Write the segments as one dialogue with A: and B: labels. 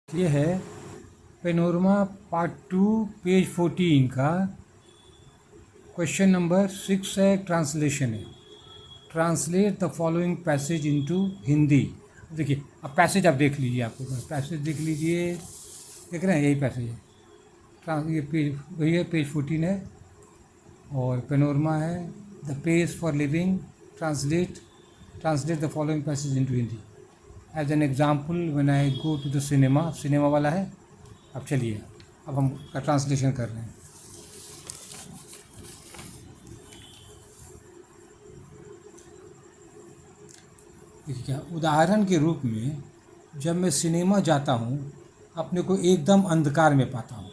A: ये है panorama part 2 page 14 का क्वेश्चन नंबर 6 है। ट्रांसलेशन है। Translate the following passage into Hindi. देखिए अब पैसेज आप देख लीजिए, आपको पैसेज देख लीजिए, देख रहे हैं यही पैसेज है। ये पेज वही है, पेज 14 है और पेनोरमा है। The page for living, translate the following passage into Hindi. As an example when I go to the cinema वाला है। अब चलिए, अब हम का ट्रांसलेशन कर रहे हैं। देखिए क्या उदाहरण के रूप में, जब मैं सिनेमा जाता हूँ अपने को एकदम अंधकार में पाता हूँ।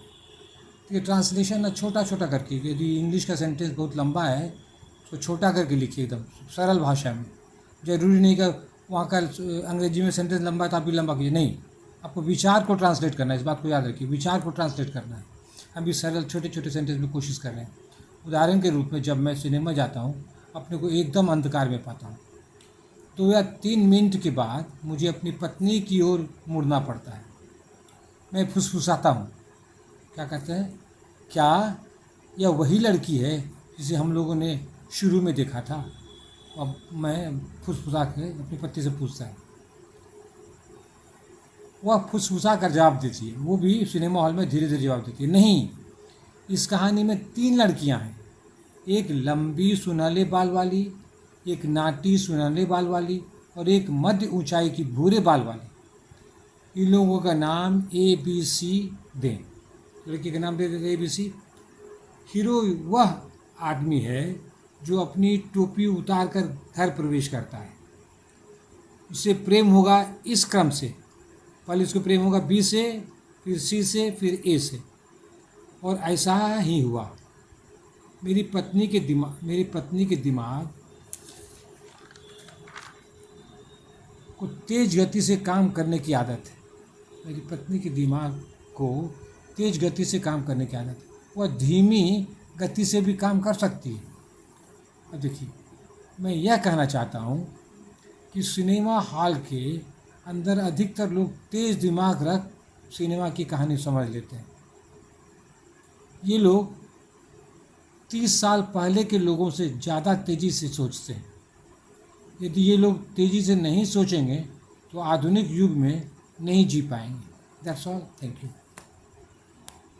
A: तो ये ट्रांसलेशन ना छोटा छोटा करके, यदि इंग्लिश का सेंटेंस बहुत लंबा है तो छोटा करके लिखिए, एकदम सरल भाषा में। जरूरी नहीं कि वहाँ का अंग्रेजी में सेंटेंस लंबा है तो आप भी लंबा कीजिए, नहीं। आपको विचार को ट्रांसलेट करना है, इस बात को याद रखिए, विचार को ट्रांसलेट करना है। हम भी सरल छोटे छोटे सेंटेंस में कोशिश कर रहे हैं। उदाहरण के रूप में, जब मैं सिनेमा जाता हूँ अपने को एकदम अंधकार में पाता हूँ, तो यह 3 मिनट के बाद मुझे अपनी पत्नी की ओर मुड़ना पड़ता है। मैं फुसफुसाता हूँ, क्या कहते हैं, क्या यह वही लड़की है जिसे हम लोगों ने शुरू में देखा था? अब मैं फुसफुसा के अपनी पत्नी से पूछता है, वह फुसफुसा कर जवाब देती है, वो भी सिनेमा हॉल में धीरे धीरे जवाब देती है, नहीं, इस कहानी में 3 लड़कियां हैं। एक लंबी सुनहले बाल वाली, एक नाटी सुनहले बाल वाली और एक मध्य ऊंचाई की भूरे बाल वाली। इन लोगों का नाम ABC दें। लड़की का नाम दे देते ABC। हीरो वह आदमी है जो अपनी टोपी उतार कर घर प्रवेश करता है। उससे प्रेम होगा इस क्रम से, पहले उसको प्रेम होगा B से, फिर C से, फिर A से, और ऐसा ही हुआ। मेरी पत्नी के दिमाग को तेज गति से काम करने की आदत है। मेरी पत्नी के दिमाग को तेज गति से काम करने की आदत है। वह धीमी गति से भी काम कर सकती है। अब देखिए, मैं यह कहना चाहता हूँ कि सिनेमा हॉल के अंदर अधिकतर लोग तेज दिमाग रख सिनेमा की कहानी समझ लेते हैं। ये लोग 30 साल पहले के लोगों से ज़्यादा तेज़ी से सोचते हैं। यदि ये लोग तेज़ी से नहीं सोचेंगे तो आधुनिक युग में नहीं जी पाएंगे। That's all, thank you.